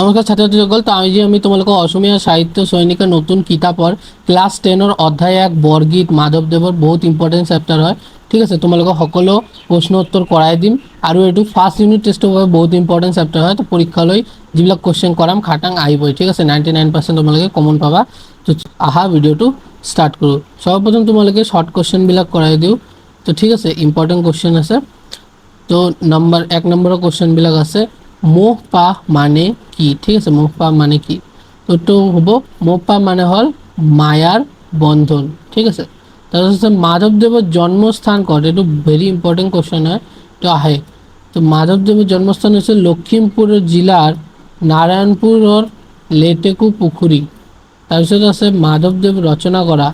নমস্কাৰ ছাত্ৰ ছাত্ৰীসকল, তো আমি তোমালোকক অসমীয়া সাহিত্য সৈনিকৰ নতুন কিতাপৰ ক্লাছ 10 অধ্যায় 1 বৰগীত মাধৱদেৱৰ বহুত ইম্পৰ্টেণ্ট চেপ্টাৰ হয়। ঠিক আছে, তোমালোকক সকলো প্ৰশ্ন উত্তৰ কৰাই দিম আৰু এইটো ফাৰ্ষ্ট ইউনিট টেষ্টৰ বাবে বহুত ইম্পৰ্টেণ্ট চেপ্টাৰ হয়। তো পৰীক্ষালৈ যিবিলাক কুৱেশ্যন কৰাম খাটাং আহিবই। ঠিক আছে, 99% তোমালোকে কমন পাবা। তো আহা ভিডিঅ'টো ষ্টাৰ্ট কৰোঁ। সৰ্বপ্ৰথম তোমালোকে শৰ্ট কুৱেশ্যনবিলাক কৰাই দিওঁ। তো ঠিক আছে, ইম্পৰ্টেণ্ট কুৱেশ্যন আছে। তো এক নম্বৰৰ কুৱেশ্যনবিলাক আছে, মোহ পাহ মানে কি? ঠিক আছে, মোহ পাহ মানে কি? তো হ'ব, মোহ পাহ মানে হ'ল মায়াৰ বন্ধন। ঠিক আছে, তাৰপিছত মাধৱদেৱৰ জন্মস্থান ক'ত? এইটো ভেৰি ইম্পৰ্টেণ্ট কুৱেশ্যন হয়। তো আহে, তো মাধৱদেৱৰ জন্মস্থান হৈছে লখিমপুৰ জিলাৰ নাৰায়ণপুৰৰ লেটেকু পুখুৰী। তাৰপিছত আছে মাধৱদেৱ ৰচনা কৰা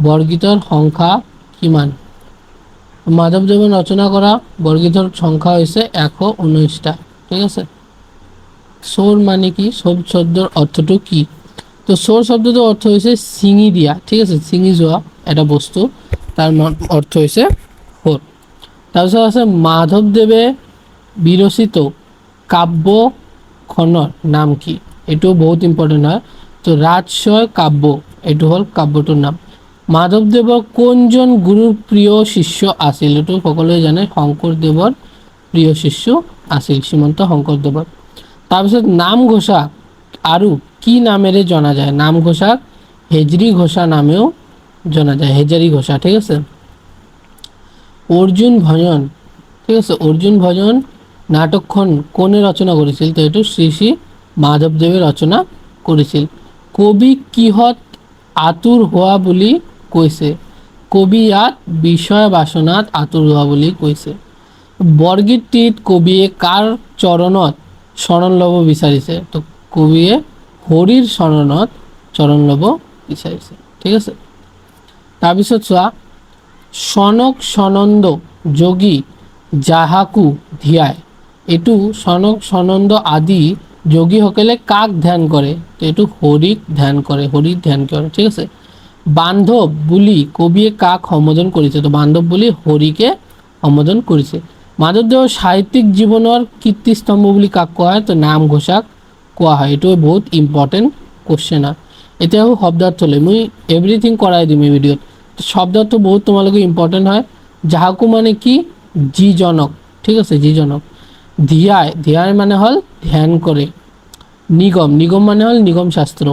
বৰগীতৰ সংখ্যা কিমান? মাধৱদেৱে ৰচনা কৰা বৰগীতৰ সংখ্যা হৈছে 119টা। ঠিক আছে, চোৰ মানে কি? চোৰ শব্দৰ অৰ্থটো কি? তো চোৰ শব্দটোৰ অৰ্থ হৈছে ছিঙি দিয়া। ঠিক আছে, ছিঙি যোৱা এটা বস্তু, তাৰ অৰ্থ হৈছে চোৰ। তাৰপিছত আছে মাধৱদেৱে বিৰচিত কাব্যখনৰ নাম কি? এইটো বহুত ইম্পৰ্টেণ্ট হয়। তো ৰাজশয় কাব্য, এইটো হ'ল কাব্যটোৰ নাম। মাধৱদেৱৰ কোনজন গুৰুৰ প্ৰিয় শিষ্য আছিল? এইটো সকলোৱে জানে, শংকৰদেৱৰ প্ৰিয় শিষ্য আছিল শ্ৰীমন্ত শংকৰদেৱৰ। তাৰপিছত নামঘোষা আৰু কি নামেৰে জনা যায়? নামঘোষাক হেজৰী ঘোষা নামেও জনা যায়, হেজাৰী ঘোষা। ঠিক আছে, অৰ্জুন ভজন, ঠিক আছে, অৰ্জুন ভজন নাটকখন কোনে ৰচনা কৰিছিল? তো এইটো শ্ৰী শ্ৰী মাধৱদেৱে ৰচনা কৰিছিল। কবি কিহত আতুৰ হোৱা বুলি কৈছে? কবি ইয়াত বিষয় বাচনাত আতুৰ হোৱা বুলি কৈছে। বৰগীতটিত কবিয়ে কাৰ চৰণত শৰণ ল'ব বিচাৰিছে? তো কবিয়ে হৰিৰ চৰণত শৰণ ল'ব বিচাৰিছে। ঠিক আছে, তাৰপিছত চোৱা, সনক সনন্দ যোগী যাহাকু ধ্যায়, এইটো সনক সনন্দ আদি যোগীসকলে কাক ধ্যান কৰে? তো এইটো হৰিক ধ্যান কৰে, হৰিক ধ্যান কৰে। ঠিক আছে, বান্ধৱ বুলি কবিয়ে কাক সম্বোধন কৰিছে? তো বান্ধৱ বুলি হৰিকে সম্বোধন কৰিছে। মাধৱদেৱৰ সাহিত্যিক জীৱনৰ কীৰ্তিস্তম্ভ বুলি কাক কোৱা হয়? তো নামঘোষাক কোৱা হয়। এইটো বহুত ইম্পৰ্টেণ্ট কুৱেশ্যন হয়। এতিয়া শব্দাৰ্থলৈ মই এভৰিথিং কৰাই দিম এই ভিডিঅ'ত। শব্দাৰ্থ বহুত তোমালোকে ইম্পৰ্টেণ্ট হয়। যাহাকু মানে কি? যিজনক। ঠিক আছে, যিজনক। ধ্যায়, ধ্যায় মানে হ'ল ধ্যান কৰে। নিগম, নিগম মানে হ'ল নিগম শাস্ত্ৰ।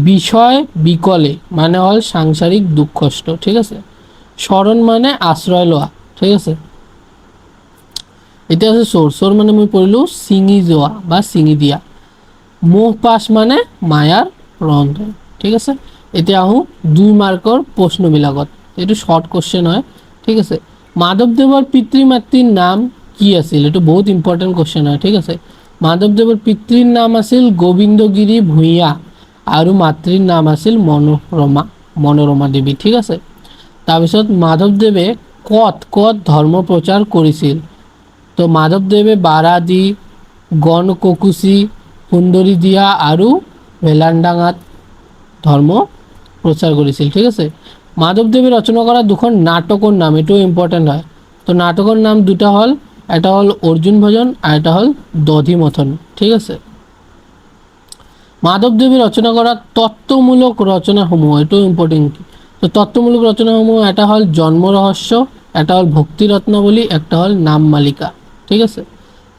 বিষয় বিকলে মানে হ'ল সাংসাৰিক দুখ কষ্ট। ঠিক আছে, শৰণ মানে আশ্ৰয় লোৱা। ঠিক আছে, এতিয়া আছে চোৰ, চোৰ মানে মই পঢ়িলোঁ ছিঙি যোৱা বা ছিঙি দিয়া। মোহ পাশ মানে মায়াৰ ৰন্ধন। ঠিক আছে, এতিয়া আহোঁ 2 মাৰ্কৰ প্ৰশ্নবিলাকত। এইটো শৰ্ট কুৱেশ্যন হয়। ঠিক আছে, মাধৱদেৱৰ পিতৃ মাতৃৰ নাম কি আছিল? এইটো বহুত ইম্পৰ্টেণ্ট কুৱেশ্যন হয়। ঠিক আছে, মাধৱদেৱৰ পিতৃৰ নাম আছিল গোবিন্দগিৰি ভূঞা আৰু মাতৃৰ নাম আছিল মনোৰমা, মনোৰমা দেৱী। ঠিক আছে, তাৰপিছত মাধৱদেৱে ক'ত ক'ত ধৰ্ম প্ৰচাৰ কৰিছিল? তো মাধৱদেৱে বাৰাদি, গণককুছি, সুন্দৰী দিয়া আৰু ভেলানডাঙাত ধৰ্ম প্ৰচাৰ কৰিছিল। ঠিক আছে, মাধৱদেৱে ৰচনা কৰা দুখন নাটকৰ নাম, এইটো ইম্পৰ্টেণ্ট হয়। তো নাটকৰ নাম দুটা হ'ল, এটা হ'ল অৰ্জুন ভজন আৰু এটা হ'ল দধিমথন। ঠিক আছে, মাধৱদেৱে ৰচনা কৰা তত্ত্বমূলক ৰচনাসমূহ, এইটো ইম্পৰ্টেণ্ট। তো তত্ত্বমূলক ৰচনাসমূহ এটা হ'ল জন্ম ৰহস্য, এটা হ'ল ভক্তি ৰত্নাৱলী, একটা হ'ল নাম মালিকা। ঠিক আছে,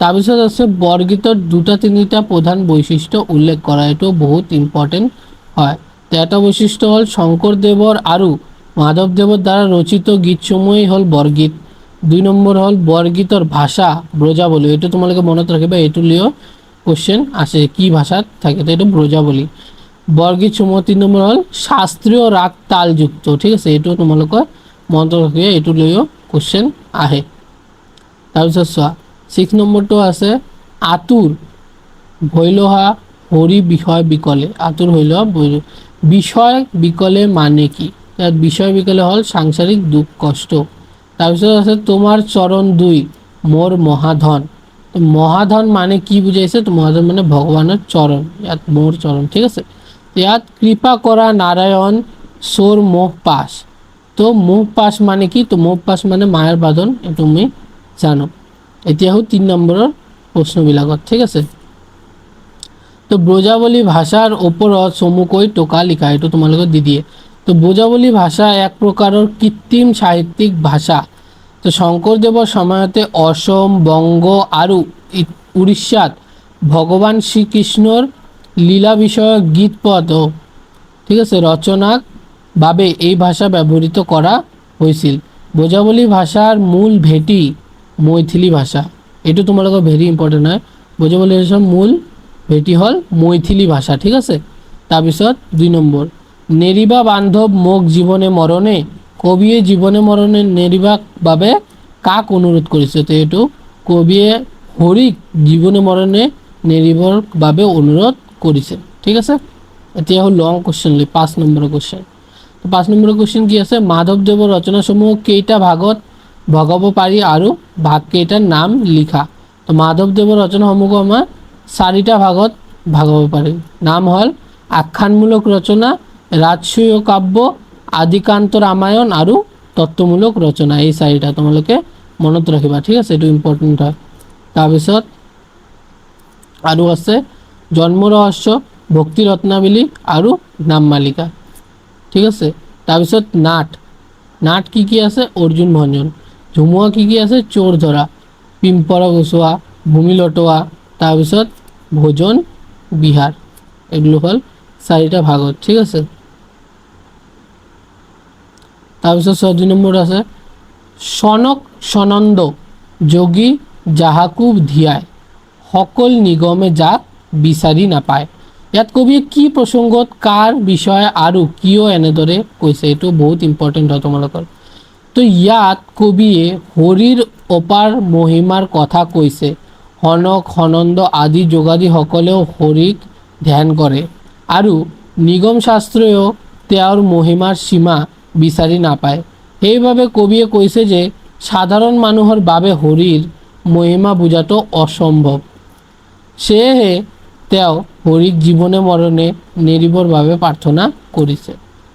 তাৰপিছত আছে বৰগীতৰ 2-3টা প্ৰধান বৈশিষ্ট্য উল্লেখ কৰা, এইটো বহুত ইম্পৰ্টেণ্ট হয়। তো এটা বৈশিষ্ট্য হ'ল শংকৰদেৱৰ আৰু মাধৱদেৱৰ দ্বাৰা ৰচিত গীতসমূহেই হ'ল বৰগীত। 2 নম্বৰ হ'ল বৰগীতৰ ভাষা ব্ৰজাৱলী, এইটো তোমালোকে মনত ৰাখিবা, এইটো লিও কুৱেশ্যন আছে, কি ভাষাত থাকে? তো এইটো ব্ৰজাৱলী। বৰগীতসমূহ 3 নম্বৰ হ'ল শাস্ত্ৰীয় ৰাগ তালযুক্ত। ঠিক আছে, এইটো তোমালোকে মনত ৰাখিবা, এইটো লৈও কুৱেশ্যন আহে। তাৰপিছত চোৱা 6 নম্বৰটো আছে আতুৰ ভৈলহা হৰি বিষয় বিকলে। আতুৰ ভৈলহা বিষয় বিকলে মানে কি? ইয়াত বিষয় বিকলে হ'ল সাংসাৰিক দুখ কষ্ট। তাৰপিছত আছে তোমাৰ চৰণ 2 মোৰ মহাধন। মহাধন মানে কি বুজাইছে? তো মহাধন মানে ভগৱানৰ চৰণ, ইয়াত মোৰ চৰণ। ঠিক আছে, ইয়াত কৃপা কৰা নাৰায়ণ চোৰ মোহ পাশ। তো মোহ পাশ মানে কি? তো মোহ পাশ মানে মায়াৰ বাঁধন, এইটো আমি জানো। এতিয়া 3 নম্বৰৰ প্ৰশ্নবিলাকত। ঠিক আছে, তো ব্ৰজাৱলী ভাষাৰ ওপৰত চমুকৈ টোকা লিখা, এইটো তোমালোকে দি দিয়ে। তো ব্ৰজাৱলী ভাষা এক প্ৰকাৰৰ কৃত্ৰিম সাহিত্যিক ভাষা। তো শংকৰদেৱৰ সময়তে অসম, বংগ আৰু উৰিষ্যাত ভগৱান শ্ৰীকৃষ্ণৰ লীলা বিষয়ক গীত পদ, ঠিক আছে, ৰচনাৰ বাবে এই ভাষা ব্যৱহৃত কৰা হৈছিল। ব্ৰজাৱলী ভাষাৰ মূল ভেটি মৈথিলী ভাষা, এইটো তোমালোকৰ ভেৰি ইম্পৰ্টেণ্ট হয়। ব্ৰজাৱলী ভাষাৰ মূল ভেটি হ'ল মৈথিলী ভাষা, ঠিক আছে। তাৰপিছত 2 নম্বৰ, নেৰিবা বান্ধৱ মোক জীৱনে মৰণে, কবিয়ে জীৱনে মৰণে নেৰিবাক বাবে কাক অনুৰোধ কৰিছে? তো এইটো কবিয়ে হৰিক জীৱনে মৰণে নেৰিবৰ বাবে অনুৰোধ কৰিছে, ঠিক আছে। এতিয়া হ'ল লং কুৱেশ্যন, 5 নম্বৰৰ কুৱেশ্যন। তো 5 নম্বৰৰ কুৱেশ্যন কি আছে? মাধৱদেৱৰ ৰচনাসমূহ কেইটা ভাগত ভগাব পাৰি আৰু ভাগকেইটাৰ নাম লিখা। তো মাধৱদেৱৰ ৰচনাসমূহ আমাৰ 4টা ভাগত ভাগাব পাৰি। নাম হ'ল আখ্যানমূলক ৰচনা, ৰাজসূয় কাব্য, আদিকান্ত ৰামায়ণ আৰু তত্ত্বমূলক ৰচনা। এই 4টা তোমালোকে মনত ৰাখিবা, ঠিক আছে, এইটো ইম্পৰ্টেণ্ট হয়। তাৰপিছত আৰু আছে জন্ম ৰহস্য, ভক্তি ৰত্নাৱলী আৰু নামমালিকা, ঠিক আছে। তাৰপিছত নাট কি কি আছে? অৰ্জুন ভঞ্জন। ঝুমুৱা কি কি আছে? চোৰ ধৰা, পিম্পৰা গুচোৱা, ভূমি লটোৱা, তাৰপিছত ভোজন বিহাৰ। এগুলো হ'ল 4টা ভাগত, ঠিক আছে। তাৰপিছত 14 নম্বৰ আছে সনক সনন্দ যোগী যাহাকু ধিয়ায়, সকল নিগমে যাক বিচাৰি নাপায়। ইয়াত কবিয়ে কি প্ৰসংগত কাৰ বিষয়ে আৰু কিয় এনেদৰে কৈছে? এইটো বহুত ইম্পৰ্টেণ্ট হয় তোমালোকৰ। তো ইয়াত কবিয়ে হৰিৰ অপাৰ মহিমাৰ কথা কৈছে। সনক সনন্দ আদি যোগাদীসকলেও হৰিক ধ্যান কৰে আৰু নিগম শাস্ত্ৰও তেওঁৰ মহিমাৰ সীমা বিচাৰি নাপায়। সেইবাবে কবিয়ে কৈছে যে সাধাৰণ মানুহৰ বাবে হৰিৰ মহিমা বুজাটো অসম্ভৱ। সেয়েহে তেওঁ হৰিক জীৱনে মৰণে নেৰিবৰ বাবে প্ৰাৰ্থনা কৰিছে।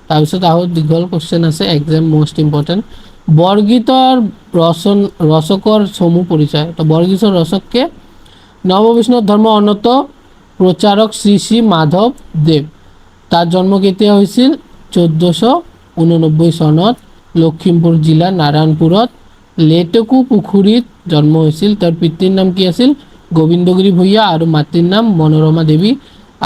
তাৰপিছত আহো দীঘল কুৱেশ্যন আছে, এক্সাম মোষ্ট ইম্পৰ্টেণ্ট। বৰগীতৰ ৰচকৰ চমু পৰিচয়। তো বৰগীতৰ ৰচককে নৱবৈষ্ণৱ ধৰ্ম অন্যত প্ৰচাৰক শ্ৰী শ্ৰী মাধৱদেৱ। তাৰ জন্ম কেতিয়া হৈছিল? 1489 চনত লখিমপুৰ জিলাৰ নাৰায়ণপুৰত লেটেকু পুখুৰীত জন্ম হৈছিল। তেওঁৰ পিতৃৰ নাম কি আছিল? গোবিন্দগিৰি ভূঞা আৰু মাতৃৰ নাম মনোৰমা দেৱী,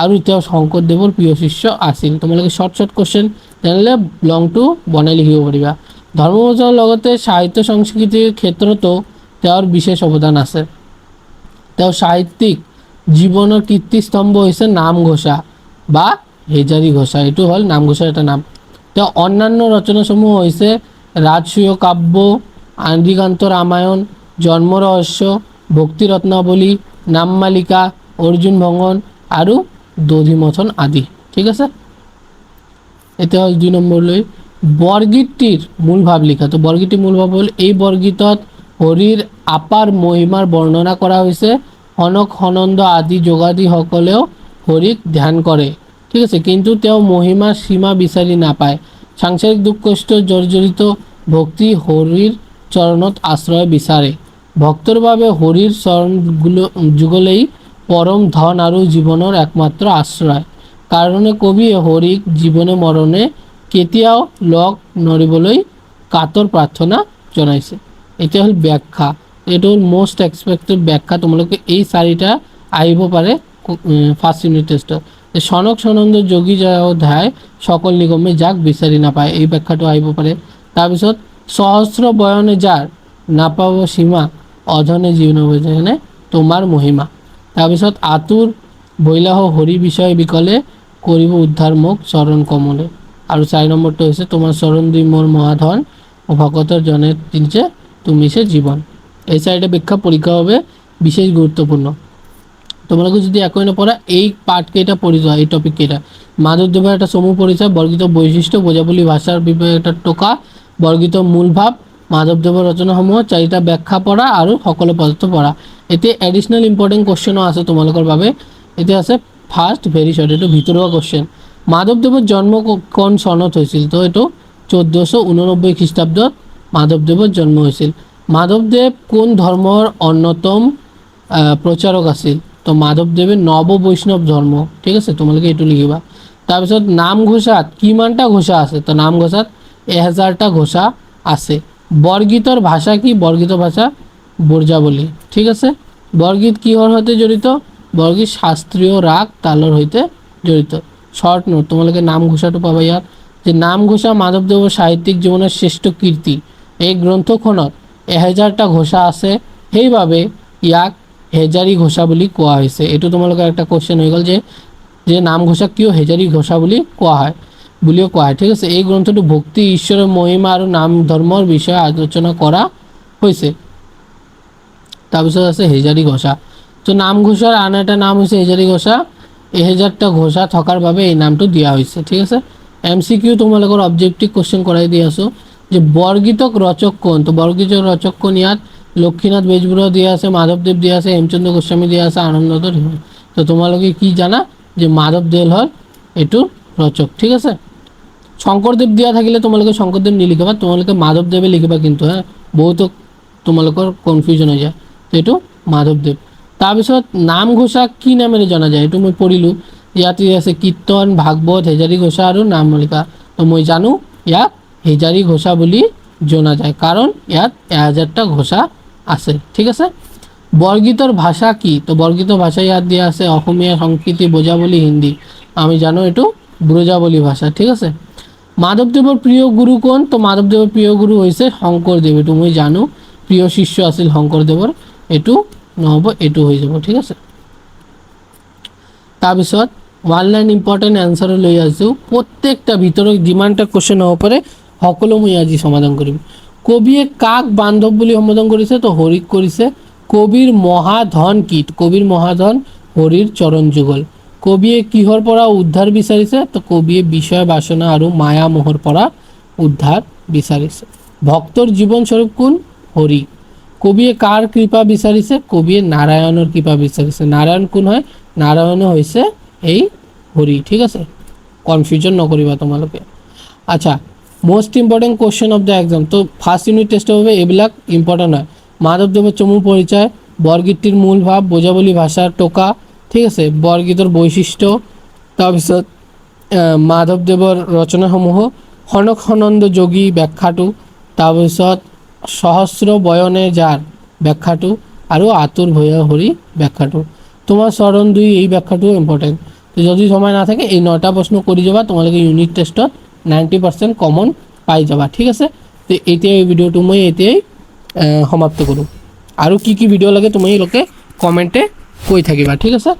আৰু তেওঁ শংকৰদেৱৰ প্ৰিয় শিষ্য আছিল। তোমালোকে শৰ্ট কুৱেশ্যন তেনেহ'লে লংটো বনাই লিখিব পাৰিবা। ধৰ্ম প্ৰচাৰৰ লগতে সাহিত্য সংস্কৃতিৰ ক্ষেত্ৰতো তেওঁৰ বিশেষ অৱদান আছে। তেওঁৰ সাহিত্যিক জীৱনৰ কীৰ্তিস্তম্ভ হৈছে নামঘোষা বা হেজাৰী ঘোষা, এইটো হ'ল নামঘোষাৰ এটা নাম। তেওঁ অন্যান্য ৰচনাসমূহ হৈছে ৰাজসূয় কাব্য, আদিকান্ত ৰামায়ণ, জন্ম ৰহস্য, ভক্তি ৰত্নাৱলী, নামমালিকা, অৰ্জুন ভঙ্গন আৰু দধিমথন আদি, ঠিক আছে। এতিয়া হ'ল 2 নম্বৰলৈ বৰগীতটিৰ মূল ভাৱ লিখা। তো বৰগীতটিৰ মূল ভাৱ হ'ল এই বৰগীতত হৰিৰ আপাৰ মহিমাৰ বৰ্ণনা কৰা হৈছে। সনক সনন্দ আদি যোগাদীসকলেও হৰিক ধ্যান কৰে, ঠিক আছে, কিন্তু তেওঁ মহিমাৰ সীমা বিচাৰি নাপায়। সাংসাৰিক দুখ কষ্ট জৰ্জৰিত ভক্তি হৰিৰ চৰণত আশ্ৰয় বিচাৰে। ভক্তৰ বাবে হৰিৰ চৰণ যুগলেই পৰম ধন আৰু জীৱনৰ একমাত্ৰ আশ্ৰয়। কাৰণে কবিয়ে হৰিক জীৱনে মৰণে কেতিয়াও লগ নৰিবলৈ কাতৰ প্ৰাৰ্থনা জনাইছে। এতিয়া হ'ল ব্যাখ্যা। এইটো হ'ল মোষ্ট এক্সপেক্টেড ব্যাখ্যা। তোমালোকে এই 4টা আহিব পাৰে ফাৰ্ষ্ট ইউনিট টেষ্টত। সনক সনন্দ যোগী ধায় সকল নিগমে যাক বিচাৰি নাপায়, এই ব্যাখ্যাটো আহিব পাৰে। তাৰপিছত সহস্ৰ বয়নে যাৰ নাপাব সীমা, অধনে জীবন যেনে তোমাৰ মহিমা। তাৰপিছত আতুৰ বৈলাহ হৰি বিষয় বিকলে কৰিব উদ্ধাৰ মোক চৰণ কমলে। আৰু 4 নম্বৰটো হৈছে তোমাৰ চৰণ দি মোৰ মহাধন ভকতৰ জনে দিছে তুমি সে জীবন। এই 4টা ব্যাখ্যা পৰীক্ষাৰ বাবে বিশেষ গুৰুত্বপূৰ্ণ। তোমালোকে যদি একোৱে নপঢ়া এই পাৰ্ট কেইটা পঢ়ি যোৱা, এই টপিক কেইটা। মাধৱদেৱৰ এটা চমু পৰিচয়, বৰগীতৰ বৈশিষ্ট্য, ব্ৰজাৱলী ভাষাৰ বিষয়ে এটা টোকা, বৰগীতৰ মূল ভাৱ, মাধৱদেৱৰ ৰচনাসমূহ 4টা ব্যাখ্যা পঢ়া আৰু সকলো পদাৰ্থ পঢ়া। এতিয়া এডিশ্যনেল ইম্পৰ্টেণ্ট কুৱেশ্যনো আছে তোমালোকৰ বাবে। এতিয়া আছে ফাৰ্ষ্ট ভেৰি শ্বৰ্ট, এইটো ভিতৰুৱা কুৱেশ্যন। মাধৱদেৱৰ জন্ম কোন চনত হৈছিল? তো এইটো 1489 খ্ৰীষ্টাব্দত মাধৱদেৱৰ জন্ম হৈছিল। মাধৱদেৱ কোন ধৰ্মৰ অন্যতম প্ৰচাৰক আছিল? তো মাধৱদেৱে নৱ বৈষ্ণৱ ধৰ্ম, ঠিক আছে, তোমালোকে এইটো লিখিবা। তাৰপিছত নামঘোষাত কিমানটা ঘোষা আছে? তো নামঘোষাত 1000টা ঘোষা আছে। বৰগীতৰ ভাষা কি? বৰগীতৰ ভাষা ব্ৰজাৱলী, ঠিক আছে। বৰগীত কিহৰ সৈতে জড়িত? বৰগীত শাস্ত্ৰীয় ৰাগ তালৰ সৈতে জড়িত। শৰ্ট নোট, তোমালোকে নামঘোষাটো পাবা ইয়াত, যে নামঘোষা মাধৱদেৱৰ সাহিত্যিক জীৱনৰ শ্ৰেষ্ঠ কীৰ্তি। এই গ্ৰন্থখনত 1000টা ঘোষা আছে, সেইবাবে ইয়াক হেজাৰী ঘোষা বুলি কোৱা হৈছে। এইটো তোমালোকৰ একটা কোৱেশ্চন হৈ গ'ল, যে নামঘোষাক কিয় হেজাৰী ঘোষা বুলি কোৱা হয়, ঠিক আছে। এই গ্ৰন্থটো ভক্তি, ঈশ্বৰৰ মহিমা আৰু নাম ধৰ্মৰ বিষয়ে আলোচনা কৰা হৈছে। তাৰপিছত আছে হেজাৰী ঘোষা। তো নামঘোষাৰ আন এটা নাম হৈছে হেজাৰী ঘোষা। 1000টা ঘোষা থকাৰ বাবে এই নামটো দিয়া হৈছে, ঠিক আছে। MCQ তোমালোকৰ অবজেক্টিভ কোৱেশ্চন কৰাই দি আছোঁ, যে বৰগীতক ৰচক কোন? তো বৰগীতৰ ৰচক কোন? ইয়াত লক্ষ্মীনাথ বেজবৰুৱা দিয়া আছে, মাধৱদেৱ দিয়া আছে, হেমচন্দ্ৰ গোস্বামী দিয়া আছে, আনন্দধৰ। তো তোমালোকে কি জানা, যে মাধৱদেৱ হ'ল এইটোৰ ৰচক, ঠিক আছে। শংকৰদেৱ দিয়া থাকিলে তোমালোকে শংকৰদেৱ নিলিখিবা, তোমালোকে মাধৱদেৱে লিখিবা কিন্তু, হা, বহুতো তোমালোকৰ কনফিউজন হৈ যায়। তো এইটো মাধৱদেৱ। তাৰপিছত নামঘোষা কি নামেৰে জনা যায়? এইটো মই পঢ়িলোঁ, ইয়াত আছে কীৰ্তন, ভাগৱত, হেজাৰী ঘোষা আৰু নামলিকা। তো মই জানো ইয়াক হেজাৰী ঘোষা বুলি জনা যায়, কাৰণ ইয়াত 1000টা ঘোষা আছে, ঠিক আছে। বৰগীতৰ ভাষা কি? তো বৰগীতৰ ভাষা ইয়াত দিয়া আছে অসমীয়া, সংস্কৃত, ব্ৰজাৱলী, হিন্দী। আমি জানো এইটো ব্ৰজাৱলী ভাষা, ঠিক আছে। মাধৱদেৱৰ প্ৰিয় গুৰু কোন? তো মাধৱদেৱৰ প্ৰিয় গুৰু হৈছে শংকৰদেৱ, এইটো মই জানো, প্ৰিয় শিষ্য আছিল শংকৰদেৱৰ। এইটো নহ'ব, এইটো হৈ যাব, ঠিক আছে। তাৰপিছত ওৱান লাইন ইম্পৰ্টেণ্ট এনচাৰ লৈ আছোঁ, প্ৰত্যেকটা ভিতৰত যিমানটা কুৱেশ্যন হ'ব পাৰে সকলো মই আজি সমাধান কৰিম। কবিয়ে কাক বান্ধৱ বুলি সম্বোধন কৰিছে? তো হৰিক কৰিছে। কবিৰ মহাধন কি? কবিৰ মহাধন হৰিৰ চৰণ যুগল। কবিয়ে কিহৰ পৰা উদ্ধাৰ বিচাৰিছে? তো কবিয়ে বিষয় বাসনা আৰু মায়া মোহৰ পৰা উদ্ধাৰ বিচাৰিছে। ভক্তৰ জীৱনস্বৰূপ কোন? হৰি। কবিয়ে কাৰ কৃপা বিচাৰিছে? কবিয়ে নাৰায়ণৰ কৃপা বিচাৰিছে। নাৰায়ণ কোন হয়? নাৰায়ণ হৈছে এই হৰি, ঠিক আছে, কনফিউজন নকৰিবা তোমালোকে। আচ্ছা, most important question of the exam. তো ফাৰ্ষ্ট ইউনিট টেষ্টৰ বাবে এইবিলাক ইম্পৰ্টেণ্ট হয়। মাধৱদেৱৰ চমু পৰিচয়, বৰগীতটিৰ মূল ভাৱ, ব্ৰজাৱলী ভাষাৰ টোকা, ঠিক আছে, বৰগীতৰ বৈশিষ্ট্য, তাৰপিছত মাধৱদেৱৰ ৰচনাসমূহ, সনকানন্দ যোগী ব্যাখ্যাটো, তাৰপিছত সহস্ৰ বয়নে যাৰ ব্যাখ্যাটো, আৰু আতুৰ ভৈয়া হৰি ব্যাখ্যাটো। তোমাৰ চৰণ 2 এই ব্যাখ্যাটো ইম্পৰ্টেণ্ট। তো যদি সময় না থাকে এই 9টা প্ৰশ্ন কৰি যাবা, তোমালোকে ইউনিট টেষ্টত 90% কমন পাই যাবা, ঠিক আছে। তো এতিয়া এই ভিডিঅ'টো মই এতিয়াই সমাপ্ত কৰোঁ। আৰু কি কি ভিডিঅ' লাগে তোমালোকে কমেণ্টে কৈ থাকিবা, ঠিক আছে।